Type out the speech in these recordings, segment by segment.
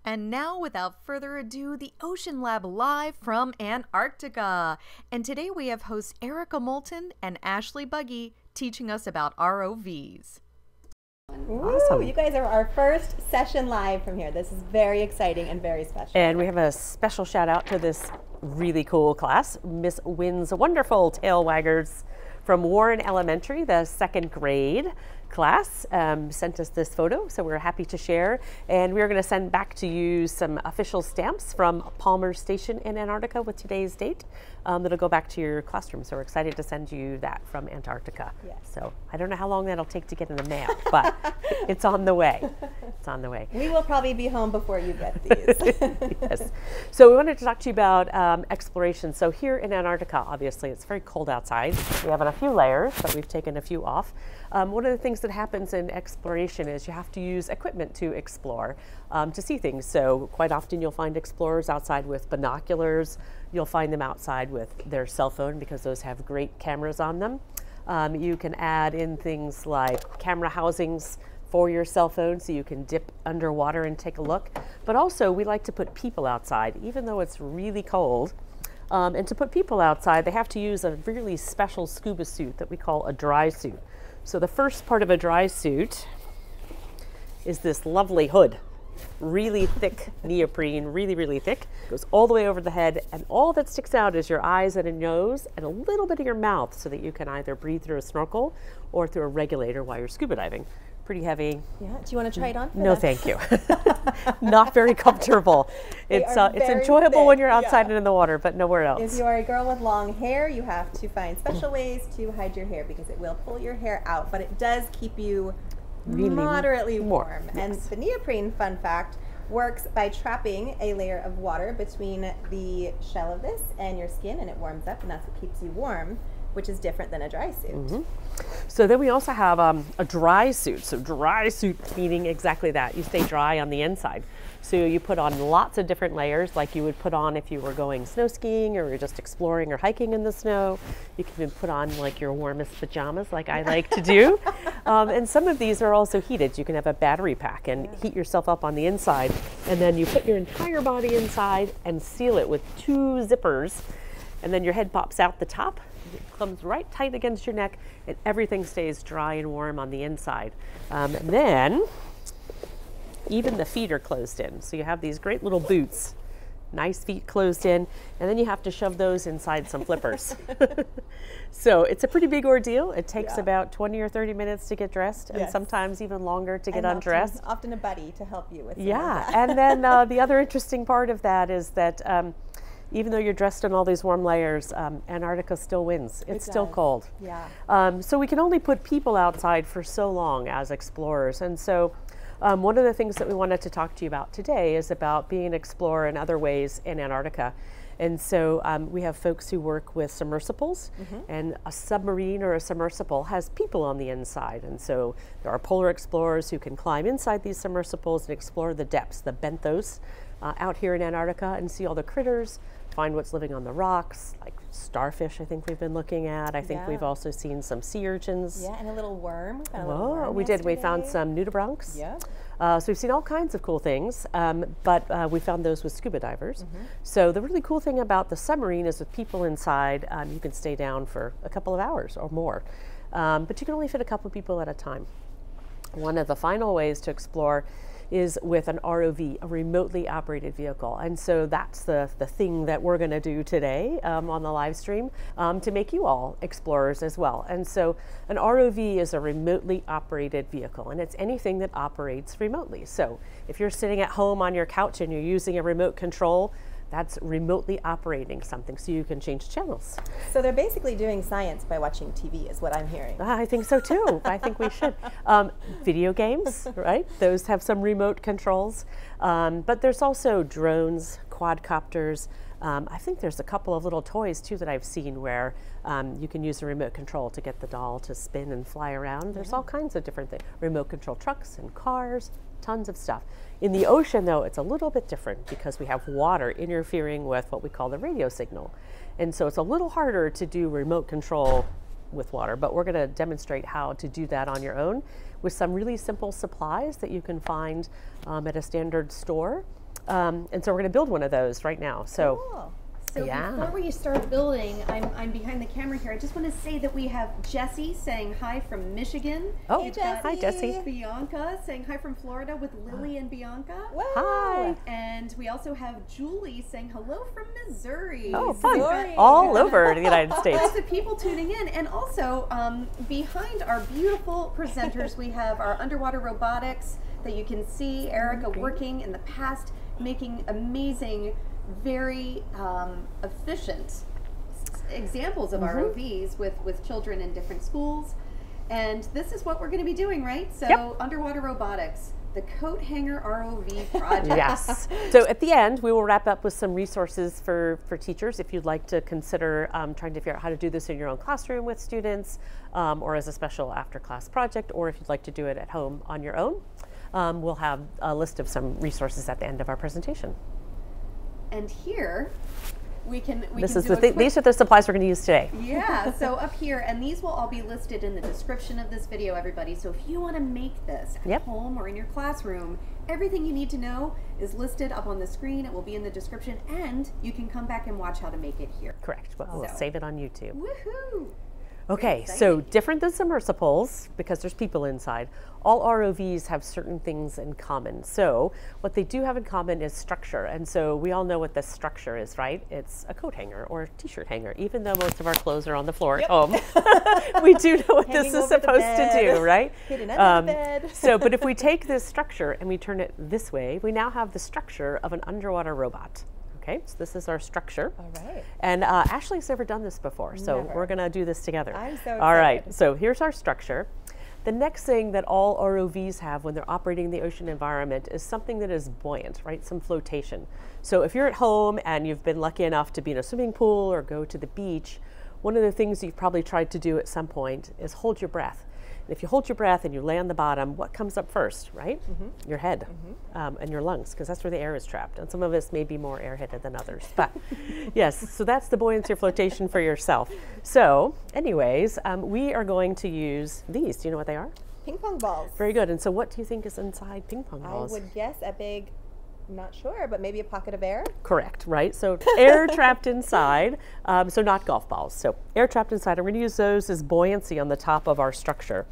And now, without further ado, the Ocean Lab live from Antarctica. And today we have hosts Erica Moulton and Ashley Bugge teaching us about ROVs. Awesome. You guys are our first session live from here. This is very exciting and very special. And we have a special shout out to this really cool class. Miss Wynn's wonderful tail waggers from Warren Elementary, the 2nd grade class, sent us this photo, so we're happy to share. And we're going to send back to you some official stamps from Palmer Station in Antarctica with today's date. That'll go back to your classroom, so we're excited to send you that from Antarctica. Yes. So I don't know how long that'll take to get in the mail, but it's on the way. It's on the way. We will probably be home before you get these. Yes. So we wanted to talk to you about exploration. So here in Antarctica, obviously, it's very cold outside. We have a few layers, but we've taken a few off. One of the things that happens in exploration is you have to use equipment to explore, to see things. So quite often you'll find explorers outside with binoculars. You'll find them outside with their cell phone because those have great cameras on them. You can add in things like camera housings for your cell phone so you can dip underwater and take a look. But also we like to put people outside, even though it's really cold. And to put people outside, they have to use a really special scuba suit that we call a dry suit. So the first part of a dry suit is this lovely hood. Really thick neoprene, really thick. Goes all the way over the head, and all that sticks out is your eyes and a nose and a little bit of your mouth so that you can either breathe through a snorkel or through a regulator while you're scuba diving. Pretty heavy. Yeah. Do you want to try it on? No, thank you. Not very comfortable. It's enjoyable thick, when you're outside and in the water, but nowhere else. If you are a girl with long hair, you have to find special ways to hide your hair because it will pull your hair out, but it does keep you really moderately warm. Yes. And the neoprene, fun fact, works by trapping a layer of water between the shell of this and your skin, and it warms up, and that's what keeps you warm, which is different than a dry suit. Mm-hmm. So then we also have a dry suit. So dry suit meaning exactly that. You stay dry on the inside. So you put on lots of different layers like you would put on if you were going snow skiing or you're just exploring or hiking in the snow. You can even put on like your warmest pajamas like I like to do. And some of these are also heated. You can have a battery pack and heat yourself up on the inside. And then you put your entire body inside and seal it with 2 zippers. And then your head pops out the top. It comes right tight against your neck, and everything stays dry and warm on the inside. And then even the feet are closed in. So you have these great little boots, nice feet closed in, and then you have to shove those inside some flippers. So it's a pretty big ordeal. It takes about 20 or 30 minutes to get dressed, and sometimes even longer to get undressed. Often a buddy to help you with and then the other interesting part of that is that even though you're dressed in all these warm layers, Antarctica still wins. It's still cold. Yeah. So we can only put people outside for so long as explorers. And so one of the things that we wanted to talk to you about today is about being an explorer in other ways in Antarctica. And so we have folks who work with submersibles, and a submarine or a submersible has people on the inside. And so there are polar explorers who can climb inside these submersibles and explore the depths, the benthos, out here in Antarctica and see all the critters, find what's living on the rocks, like starfish I think we've been looking at. I think we've also seen some sea urchins. Yeah, and a little worm. We found a little worm we did. We found some nudibranchs. Yeah. So we've seen all kinds of cool things, but we found those with scuba divers. So the really cool thing about the submarine is with people inside, you can stay down for a couple of hours or more. But you can only fit a couple of people at a time. One of the final ways to explore is with an ROV, a remotely operated vehicle. And so that's the thing that we're going to do today on the live stream to make you all explorers as well. And so an ROV is a remotely operated vehicle, and it's anything that operates remotely. So if you're sitting at home on your couch and you're using a remote control, that's remotely operating something, so you can change channels. So they're basically doing science by watching TV, is what I'm hearing. I think so too. I think we should. Video games, right? Those have some remote controls. But there's also drones, quadcopters. I think there's a couple of little toys too that I've seen where you can use a remote control to get the doll to spin and fly around. There's all kinds of different things. Remote control trucks and cars, tons of stuff. In the ocean, though, it's a little bit different because we have water interfering with what we call the radio signal. And so it's a little harder to do remote control with water, but we're going to demonstrate how to do that on your own with some really simple supplies that you can find at a standard store. And so we're going to build one of those right now. So. Cool. So before we start building, I'm behind the camera here. I just want to say that we have Jessie saying hi from Michigan. Oh, Hey, Jessie. hi, Jessie. Bianca saying hi from Florida with Lily and Bianca. Whoa. Hi. And we also have Julie saying hello from Missouri. Oh, So fun. we've got All over the United States. lots of people tuning in. And also, behind our beautiful presenters, we have our underwater robotics that you can see Erica working in the past, making amazing, very efficient examples of ROVs with children in different schools. And this is what we're going to be doing, right? So underwater robotics, the coat hanger ROV project. Yes. So at the end, we will wrap up with some resources for teachers if you'd like to consider trying to figure out how to do this in your own classroom with students or as a special after-class project, or if you'd like to do it at home on your own. We'll have a list of some resources at the end of our presentation. And here these are the supplies we're going to use today. Yeah, so up here, and these will all be listed in the description of this video, everybody. So if you want to make this at home or in your classroom, everything you need to know is listed up on the screen. It will be in the description, and you can come back and watch how to make it here. Correct, but we'll save it on YouTube. Woohoo! Okay, so different than submersibles, because there's people inside, all ROVs have certain things in common. So what they do have in common is structure. And so we all know what this structure is, right? It's a coat hanger or a t-shirt hanger, even though most of our clothes are on the floor at home. We do know what this is supposed to do, right? Hidden under the bed. So, but if we take this structure and we turn it this way, we now have the structure of an underwater robot. Okay, so this is our structure. All right. And Ashley's never done this before, so Never. we're gonna do this together. I'm so excited. All right, so here's our structure. The next thing that all ROVs have when they're operating in the ocean environment is something that is buoyant, right? Some flotation. So if you're at home and you've been lucky enough to be in a swimming pool or go to the beach, one of the things you've probably tried to do at some point is hold your breath. And if you hold your breath and you lay on the bottom, what comes up first, right? Your head and your lungs, because that's where the air is trapped. And some of us may be more airheaded than others. But yes, so that's the buoyancy or flotation for yourself. So anyways, we are going to use these. Do you know what they are? Ping pong balls. Very good. And so what do you think is inside ping pong balls? I would guess a big, I'm not sure, but maybe a pocket of air. Correct, right? So air trapped inside, so not golf balls. So air trapped inside. I'm going to use those as buoyancy on the top of our structure.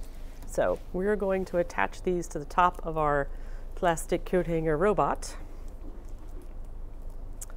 So we're going to attach these to the top of our plastic coat hanger robot,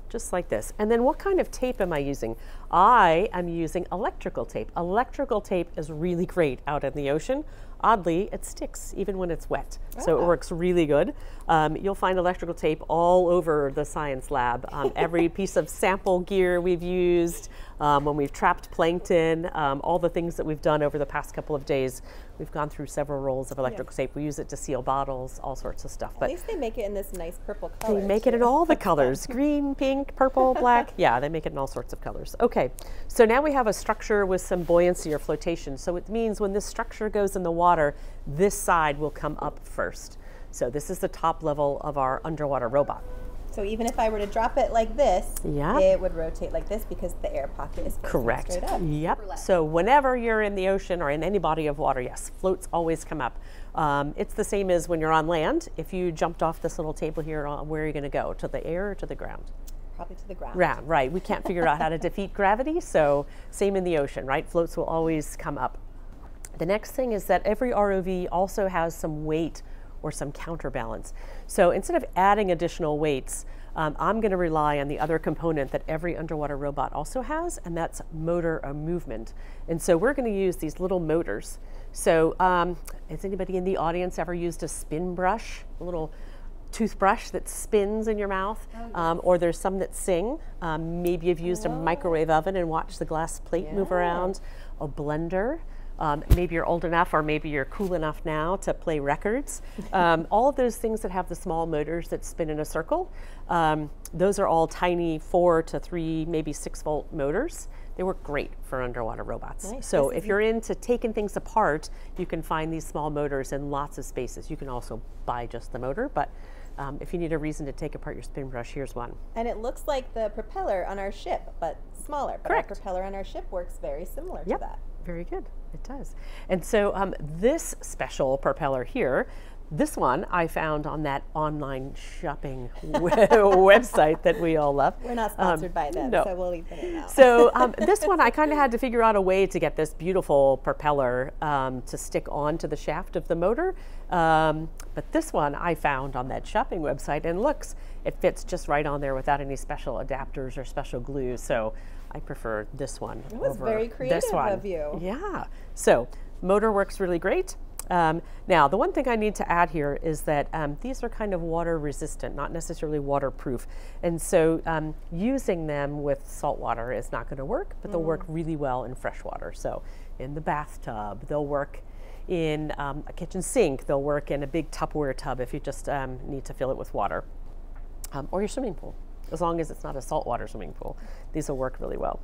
just like this. And then what kind of tape am I using? I am using electrical tape. Electrical tape is really great out in the ocean. Oddly, it sticks even when it's wet. So it works really good. You'll find electrical tape all over the science lab. Every piece of sample gear we've used, when we've trapped plankton, all the things that we've done over the past couple of days, we've gone through several rolls of electrical tape. We use it to seal bottles, all sorts of stuff. At least they make it in this nice purple color. They make it in all the colors, green, pink, purple, black. Yeah, they make it in all sorts of colors. Okay, so now we have a structure with some buoyancy or flotation. So it means when this structure goes in the water, this side will come up first. So this is the top level of our underwater robot. So even if I were to drop it like this, Yeah. it would rotate like this because the air pocket is facing Correct. straight up. Yep. So whenever you're in the ocean or in any body of water, yes, floats always come up. It's the same as when you're on land. If you jumped off this little table here, where are you going to go? To the air or to the ground? Probably to the ground. Ground, right. We can't figure out how to defeat gravity, so same in the ocean, right? Floats will always come up. The next thing is that every ROV also has some weight or some counterbalance. So instead of adding additional weights, I'm going to rely on the other component that every underwater robot also has, and that's motor or movement. And so we're going to use these little motors. So has anybody in the audience ever used a spin brush, a little toothbrush that spins in your mouth? Or there's some that sing. Maybe you've used a microwave oven and watched the glass plate move around, a blender. Maybe you're old enough, or maybe you're cool enough now to play records. All of those things that have the small motors that spin in a circle, those are all tiny 4 to 3, maybe 6 volt motors. They work great for underwater robots. Nice. So if you're into taking things apart, you can find these small motors in lots of spaces. You can also buy just the motor, but if you need a reason to take apart your spin brush, here's one. And it looks like the propeller on our ship, but smaller. But Correct. our propeller on our ship works very similar to that. Very good. It does. And so this special propeller here, this one I found on that online shopping website that we all love. We're not sponsored by them, no. so we'll leave it out. So this one I kind of had to figure out a way to get this beautiful propeller to stick onto the shaft of the motor. But this one I found on that shopping website, and it fits just right on there without any special adapters or special glue. So I prefer this one. It was over very creative this one. of you. Yeah. So motor works really great. Now, the one thing I need to add here is that these are kind of water resistant, not necessarily waterproof. And so using them with salt water is not going to work, but they'll work really well in fresh water. So in the bathtub, they'll work in a kitchen sink, they'll work in a big Tupperware tub if you just need to fill it with water, or your swimming pool. As long as it's not a saltwater swimming pool, these will work really well.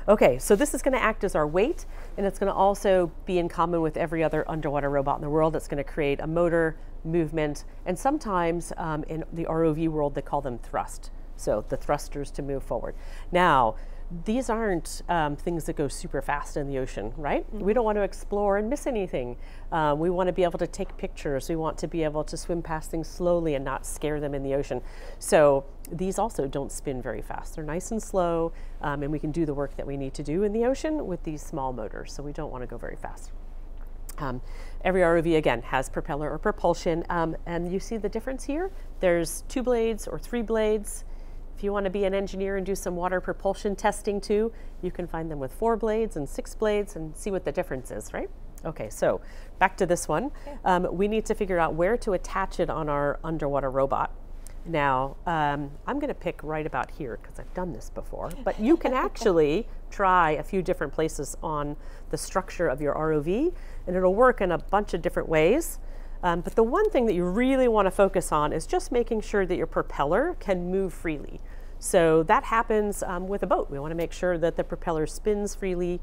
Okay, so this is going to act as our weight, and it's going to also be in common with every other underwater robot in the world. It's going to create a motor, movement, and sometimes in the ROV world they call them thrust. So the thrusters to move forward. Now, these aren't things that go super fast in the ocean, right? We don't want to explore and miss anything. We want to be able to take pictures. We want to be able to swim past things slowly and not scare them in the ocean. So these also don't spin very fast. They're nice and slow, and we can do the work that we need to do in the ocean with these small motors. So we don't want to go very fast. Every ROV, again, has propeller or propulsion, and you see the difference here? There's 2 blades or 3 blades. If you want to be an engineer and do some water propulsion testing too, you can find them with 4 blades and 6 blades and see what the difference is, right? Okay, so back to this one. We need to figure out where to attach it on our underwater robot. Now, I'm going to pick right about here because I've done this before, but you can actually try a few different places on the structure of your ROV, and it'll work in a bunch of different ways. But the one thing that you really want to focus on is just making sure that your propeller can move freely. So that happens with a boat. We want to make sure that the propeller spins freely,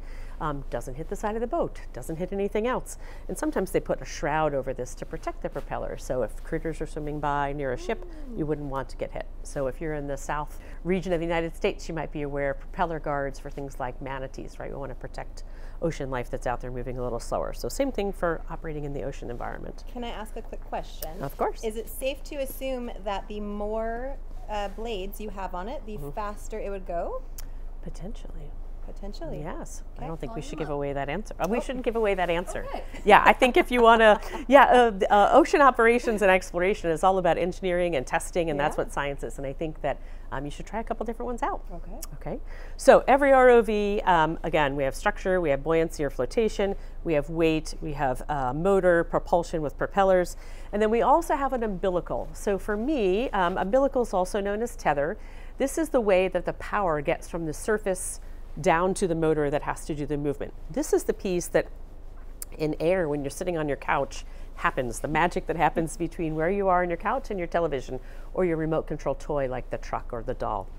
doesn't hit the side of the boat, doesn't hit anything else. And sometimes they put a shroud over this to protect the propeller. So if critters are swimming by near a ship, you wouldn't want to get hit. So if you're in the south region of the United States, you might be aware of propeller guards for things like manatees, right? We want to protect ocean life that's out there moving a little slower. So same thing for operating in the ocean environment. Can I ask a quick question? Of course. Is it safe to assume that the more blades you have on it, the faster it would go? Potentially. Potentially. Yes. Okay. I don't think we should give away that answer. We shouldn't give away that answer. Okay. Yeah, I think if you want to, ocean operations and exploration is all about engineering and testing, and that's what science is. And I think that you should try a couple different ones out. Okay. Okay. So every ROV, again, we have structure, we have buoyancy or flotation, we have weight, we have motor, propulsion with propellers, and then we also have an umbilical. So for me, umbilical is also known as tether. This is the way that the power gets from the surface down to the motor that has to do the movement. This is the piece that in air, when you're sitting on your couch, happens. The magic that happens between where you are on your couch and your television or your remote control toy like the truck or the doll.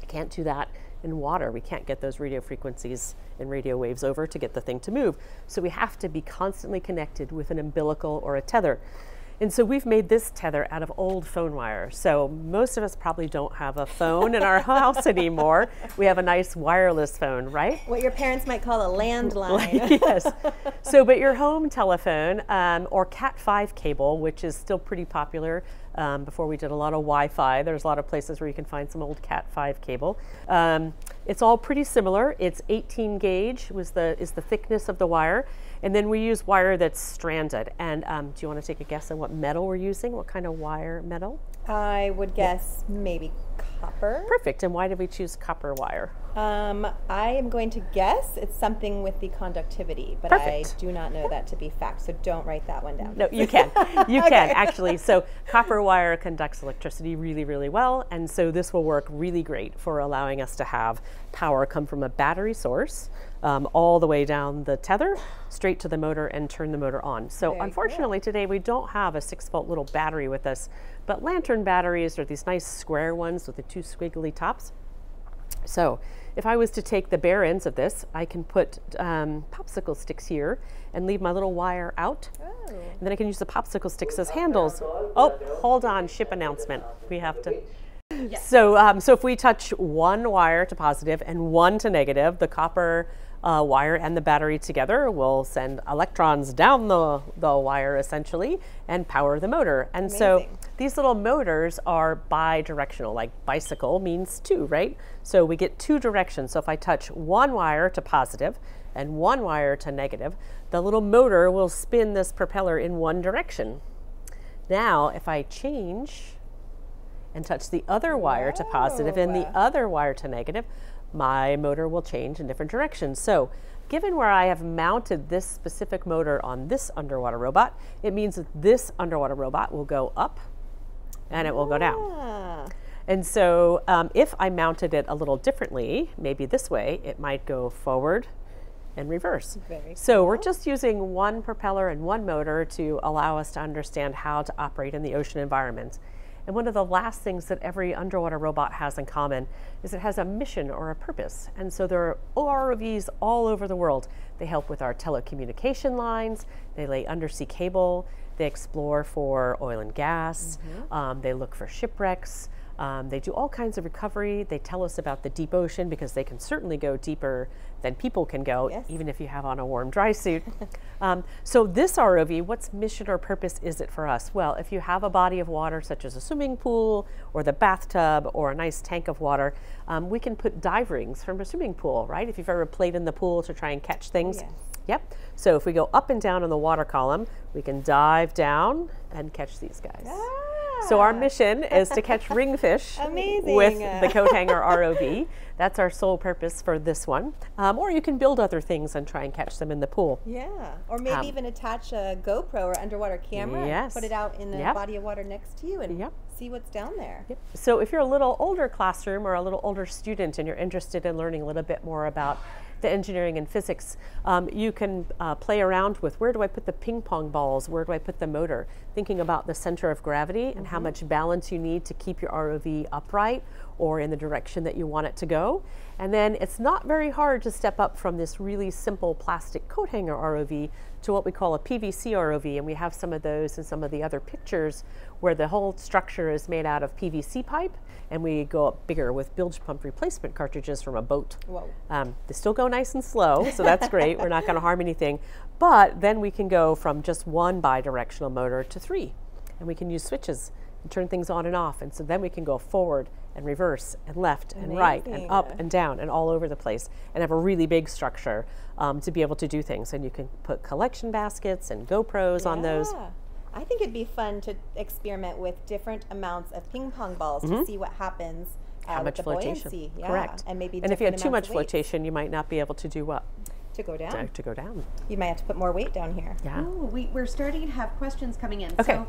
You can't do that in water. We can't get those radio frequencies and radio waves over to get the thing to move. So we have to be constantly connected with an umbilical or a tether. And so we've made this tether out of old phone wire. So most of us probably don't have a phone in our house anymore. We have a nice wireless phone, right? What your parents might call a landline. Yes. So, but your home telephone or Cat5 cable, which is still pretty popular. Before we did a lot of Wi-Fi, there's a lot of places where you can find some old Cat5 cable. It's all pretty similar. It's 18 gauge is the thickness of the wire. And then we use wire that's stranded. And do you want to take a guess on what metal we're using? What kind of wire metal? I would guess maybe copper. Perfect. And why did we choose copper wire? I am going to guess it's something with the conductivity, but Perfect. I do not know that to be fact, so don't write that one down. No, you can. You can, actually. So copper wire conducts electricity really, really well, and so this will work really great for allowing us to have power come from a battery source all the way down the tether, straight to the motor, and turn the motor on. So Very unfortunately today we don't have a 6-volt little battery with us, but lantern batteries are these nice square ones with the 2 squiggly tops. So if I was to take the bare ends of this, I can put popsicle sticks here and leave my little wire out. Oh. And then I can use the popsicle sticks as handles. Oh, hold on, ship announcement. We have to. Yes. So if we touch one wire to positive and one to negative, the copper wire and the battery together will send electrons down the wire essentially and power the motor. And Amazing. So these little motors are bi-directional, like bicycle means 2, right? So we get 2 directions. So if I touch one wire to positive and one wire to negative, the little motor will spin this propeller in one direction. Now, if I change and touch the other wire to positive and the other wire to negative, my motor will change in different directions. So given where I have mounted this specific motor on this underwater robot, it means that this underwater robot will go up and it will go down. And so if I mounted it a little differently, maybe this way, it might go forward and reverse. Very So we're just using one propeller and one motor to allow us to understand how to operate in the ocean environment. And one of the last things that every underwater robot has in common is it has a mission or a purpose. And so there are ROVs all over the world. They help with our telecommunication lines, they lay undersea cable, they explore for oil and gas, they look for shipwrecks, they do all kinds of recovery. They tell us about the deep ocean because they can certainly go deeper than people can go, Yes. even if you have on a warm, dry suit. So this ROV, what's mission or purpose is it for us? Well, if you have a body of water such as a swimming pool or the bathtub or a nice tank of water, we can put dive rings from a swimming pool, right? If you've ever played in the pool to try and catch things. Yes. Yep. So if we go up and down in the water column, we can dive down and catch these guys. So our mission is to catch ringfish Amazing. with the coat hanger ROV. That's our sole purpose for this one. Or you can build other things and try and catch them in the pool. Yeah, or maybe even attach a GoPro or underwater camera Yes. and put it out in a Yep. body of water next to you and Yep. see what's down there. Yep. So if you're a little older classroom or a little older student and you're interested in learning a little bit more about the engineering and physics, you can play around with where do I put the ping pong balls, where do I put the motor, thinking about the center of gravity and how much balance you need to keep your ROV upright or in the direction that you want it to go. And then it's not very hard to step up from this really simple plastic coat hanger ROV to what we call a PVC ROV, and we have some of those in some of the other pictures where the whole structure is made out of PVC pipe, and we go up bigger with bilge pump replacement cartridges from a boat. Whoa. They still go nice and slow, so that's great. We're not going to harm anything. But then we can go from just one bidirectional motor to 3, and we can use switches and turn things on and off. And so then we can go forward and reverse and left and right and Amazing. up and down and all over the place and have a really big structure to be able to do things. And you can put collection baskets and GoPros on those. Yeah. I think it'd be fun to experiment with different amounts of ping pong balls to see what happens How with much the flotation? buoyancy. Yeah. Correct. And maybe if you had different too much amounts of weights flotation, you might not be able to do what? to go down. To go down. You might have to put more weight down here. Yeah. Ooh, we're starting to have questions coming in. Okay. So,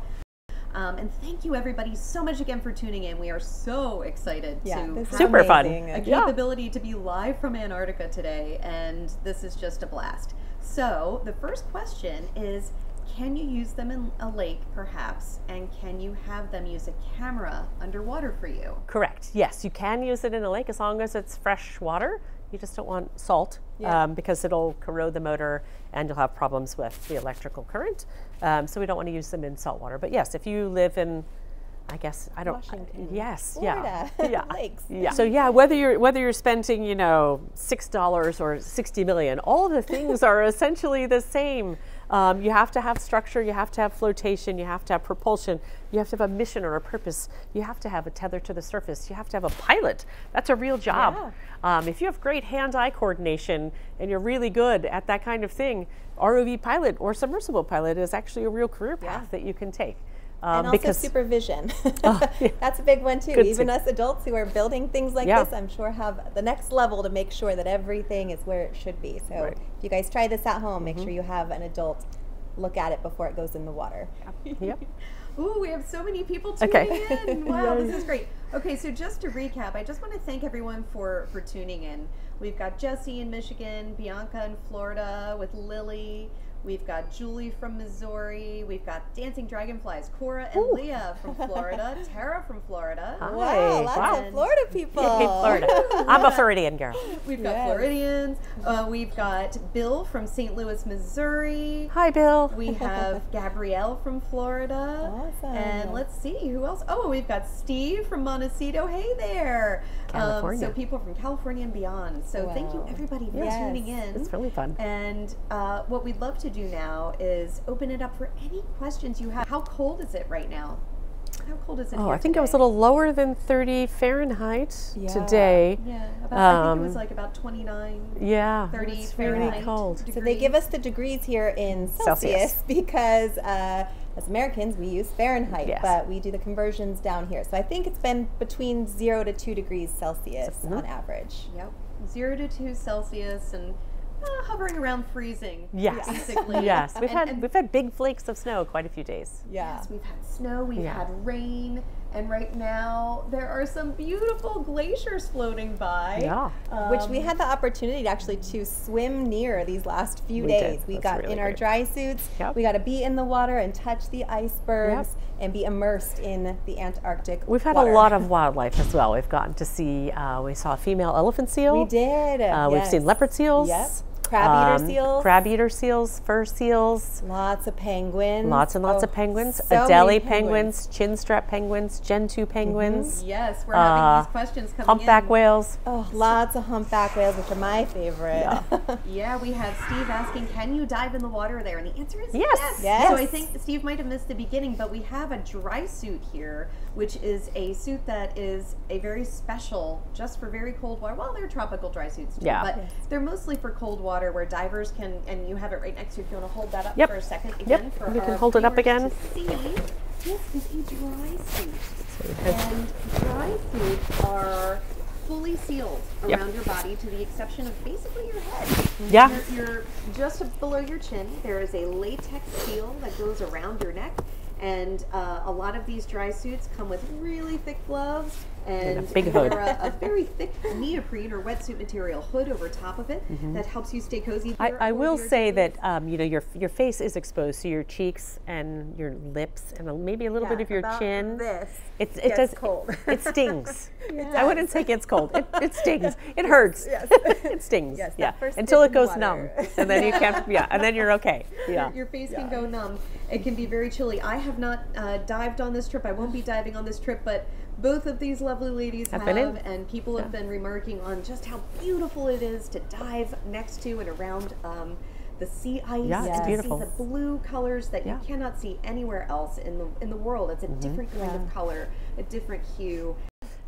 and thank you everybody so much again for tuning in. We are so excited Yeah, to this is have Super fun. amazing. a Yeah. capability to be live from Antarctica today, and this is just a blast. So the first question is, can you use them in a lake perhaps, and can you have them use a camera underwater for you? Correct. Yes, you can use it in a lake as long as it's fresh water. You just don't want salt because it'll corrode the motor and you'll have problems with the electrical current. So we don't want to use them in salt water. But yes, if you live in, I guess I don't. Washington, Yes. Florida, Yeah. lakes. Yeah. So yeah, whether you're spending $6 or 60 million, all of the things are essentially the same. You have to have structure, you have to have flotation, you have to have propulsion, you have to have a mission or a purpose, you have to have a tether to the surface, you have to have a pilot. That's a real job. If you have great hand-eye coordination and you're really good at that kind of thing, ROV pilot or submersible pilot is actually a real career path that you can take. And also supervision. That's a big one too. Good Even us adults who are building things like this, I'm sure have the next level to make sure that everything is where it should be. So if you guys try this at home, make sure you have an adult look at it before it goes in the water. Ooh, we have so many people tuning in. Wow, this is great. Okay, so just to recap, I just want to thank everyone for tuning in. We've got Jesse in Michigan, Bianca in Florida with Lily. We've got Julie from Missouri. We've got Dancing Dragonflies, Cora and Leah from Florida, Tara from Florida. Wow, lots of Florida people. Florida. I'm a Floridian girl. We've got Floridians. We've got Bill from St. Louis, Missouri. Hi, Bill. We have Gabrielle from Florida. Awesome. And let's see, who else? Oh, we've got Steve from Montecito. Hey there. California. So people from California and beyond. So thank you, everybody, for tuning in. It's really fun. And what we'd love to do now is open it up for any questions you have. How cold is it right now? How cold is it here I think today? it was a little lower than 30 Fahrenheit today. Yeah, I think it was like about 29, 30 it's Fahrenheit. really cold. Degrees. So they give us the degrees here in Celsius. Because as Americans we use Fahrenheit, but we do the conversions down here. So I think it's been between 0 to 2 degrees Celsius on average. Yep, 0 to 2 Celsius and hovering around freezing. Basically. Yes, we've had big flakes of snow quite a few days. Yes, we've had snow, we've had rain, and right now there are some beautiful glaciers floating by. Which we had the opportunity actually to swim near these last few days. We got in our dry suits. We got to be in the water and touch the icebergs and be immersed in the Antarctic We've had water. a lot of wildlife as well. We've gotten to see, we saw a female elephant seal. We did. We've seen leopard seals. Crab-eater seals. Crab-eater seals, fur seals. Lots of penguins. Lots and lots of penguins. So Adelie penguins, chin-strap penguins, Gen 2 penguins. Yes, we're having these questions coming humpback in. whales. Oh, lots of humpback whales, which are my favorite. Yeah, we have Steve asking, can you dive in the water there? And the answer is yes. So I think Steve might have missed the beginning, but we have a dry suit here, which is a suit that is a very special, just for very cold water. Well, they're tropical dry suits too, but they're mostly for cold water where divers can, and you have it right next to you if you want to hold that up for a second again. For we can hold it up again. To see. This is a dry suit. And dry suits are fully sealed around your body to the exception of basically your head. You're just below your chin. There is a latex seal that goes around your neck. And a lot of these dry suits come with really thick gloves and a big hood. a very thick neoprene or wetsuit material hood over top of it that helps you stay cozy. I will say that you know, your face is exposed, so your cheeks and your lips and maybe a little bit of your chin. It does cold. It stings. I wouldn't say it gets cold. It stings. It hurts. It stings. Until it goes numb, and then you can't. And then you're okay. Your face can go numb. It can be very chilly. I have not dived on this trip. I won't be diving on this trip, but both of these lovely ladies have, and people have been remarking on just how beautiful it is to dive next to and around the sea ice. It's beautiful. See the blue colors that you cannot see anywhere else in the world. It's a different kind of color, a different hue.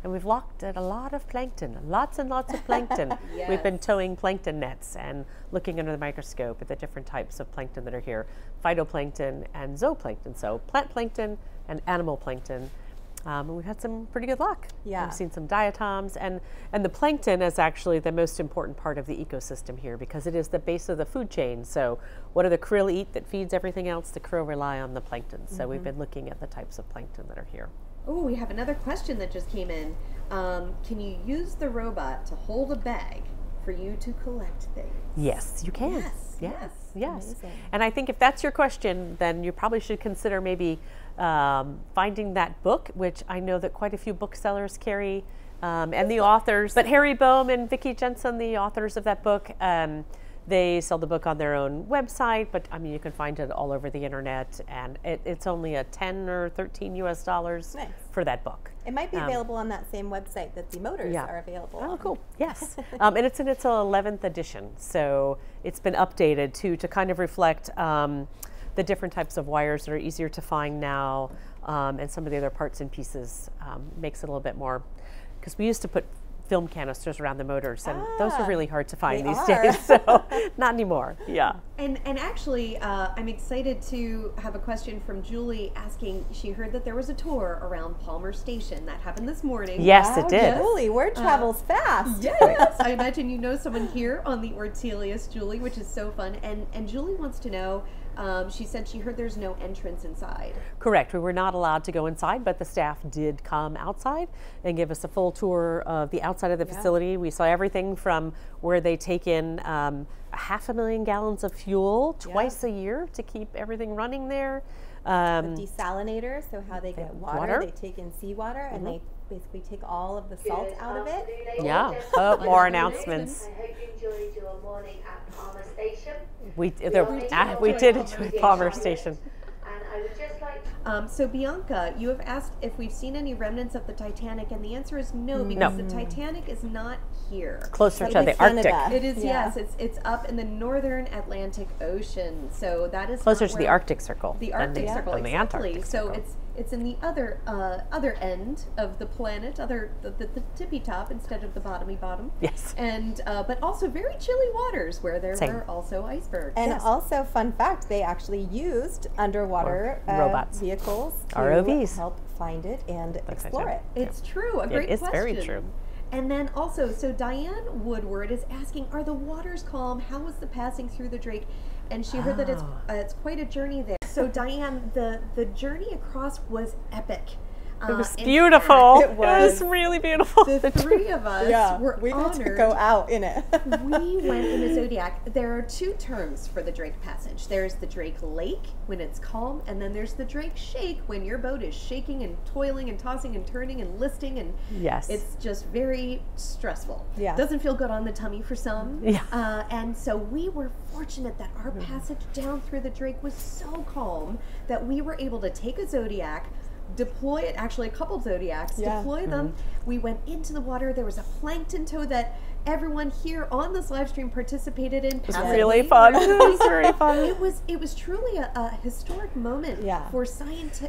And we've looked at a lot of plankton, lots and lots of plankton. We've been towing plankton nets and looking under the microscope at the different types of plankton that are here, phytoplankton and zooplankton, so plant plankton and animal plankton. And we've had some pretty good luck. We've seen some diatoms, and the plankton is actually the most important part of the ecosystem here because it is the base of the food chain. So what do the krill eat that feeds everything else? The krill rely on the plankton. So we've been looking at the types of plankton that are here. Oh, we have another question that just came in. Can you use the robot to hold a bag for you to collect things? Yes, you can. Yes. And I think if that's your question, then you probably should consider maybe finding that book, which I know that quite a few booksellers carry, and the authors. But Harry Bohm and Vicki Jensen, the authors of that book, They sell the book on their own website, but I mean, you can find it all over the internet, and it's only a 10 or 13 US dollars for that book. It might be available on that same website that the motors are available on. Oh, cool. Yes. And it's in its 11th edition, so it's been updated to kind of reflect the different types of wires that are easier to find now, and some of the other parts and pieces makes it a little bit more, because we used to put film canisters around the motors, and those are really hard to find these days, so not anymore. Yeah. And actually, I'm excited to have a question from Julie asking, she heard that there was a tour around Palmer Station. That happened this morning. Yes, it did. Julie, word travels fast. Yes. I imagine you know someone here on the Ortelius, Julie, which is so fun. And Julie wants to know, she said she heard there's no entrance inside. Correct. We were not allowed to go inside, but the staff did come outside and give us a full tour of the outside of the facility. We saw everything from where they take in 500,000 gallons of fuel twice a year to keep everything running there. The desalinator, so how they get water. They take in seawater and they basically take all of the salt out of it. Yeah. Oh, more announcements. I hope you enjoyed your morning at Palmer Station. We did enjoy Palmer Station. And I would just like so Bianca, you have asked if we've seen any remnants of the Titanic, and the answer is no, because the Titanic is not here. Closer to the Arctic. It is, yes. It's up in the northern Atlantic Ocean, so that is closer to the Arctic Circle. The Arctic Circle, than the Antarctic Circle. So it's in the other end of the planet, the tippy top instead of the bottomy bottom. Yes. And but also very chilly waters where there were also icebergs. And also, fun fact, they actually used underwater robots, vehicles to ROVs, help find it and explore it. It's true. A great question. It is very true. And then also, so Diane Woodward is asking, are the waters calm? How was the passing through the Drake? And she heard that it's quite a journey there. So Diane, the journey across was epic. It was beautiful. Fact, it was really beautiful. The three of us were we got honored. to go out in it. We went in the Zodiac. There are two terms for the Drake Passage. There's the Drake Lake when it's calm, and then there's the Drake Shake when your boat is shaking and toiling and tossing and turning and listing, and it's just very stressful. Yeah. Doesn't feel good on the tummy for some. Yeah. And so we were fortunate that our passage down through the Drake was so calm that we were able to take a Zodiac, deploy it, actually a couple Zodiacs, deploy them. We went into the water. There was a plankton tow that everyone here on this live stream participated in. It was really fun. It was very fun. It was truly a historic moment for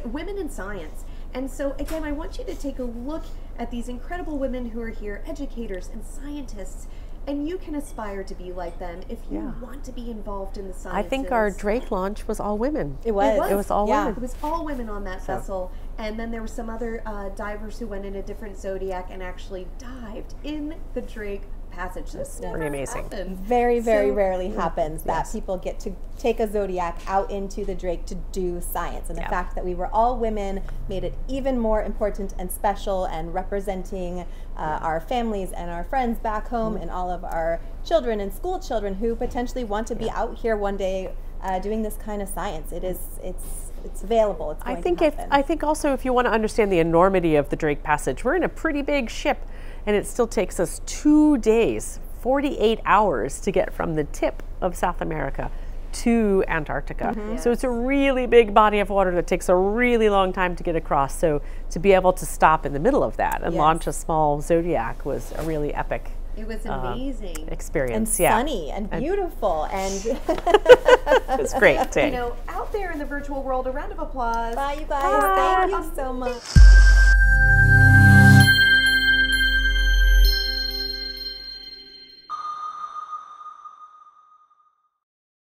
women in science. And so again, I want you to take a look at these incredible women who are here, educators and scientists. And you can aspire to be like them if you want to be involved in the sciences. I think our Drake launch was all women. It was. It was all women. It was all women on that vessel. And then there were some other divers who went in a different Zodiac and actually dived in the Drake Passage. This pretty amazing. Happened. Very, very rarely happens that people get to take a Zodiac out into the Drake to do science. And the fact that we were all women made it even more important and special, and representing our families and our friends back home and all of our children and school children who potentially want to be out here one day doing this kind of science. It's available. It's going to happen. I think also, if you want to understand the enormity of the Drake Passage, we're in a pretty big ship, and it still takes us 2 days, 48 hours to get from the tip of South America to Antarctica. So it's a really big body of water that takes a really long time to get across. So to be able to stop in the middle of that and launch a small Zodiac was a really epic It was amazing. experience. And sunny and beautiful and it was great day. You know, out there in the virtual world, a round of applause. Bye, you guys. Thank you so much.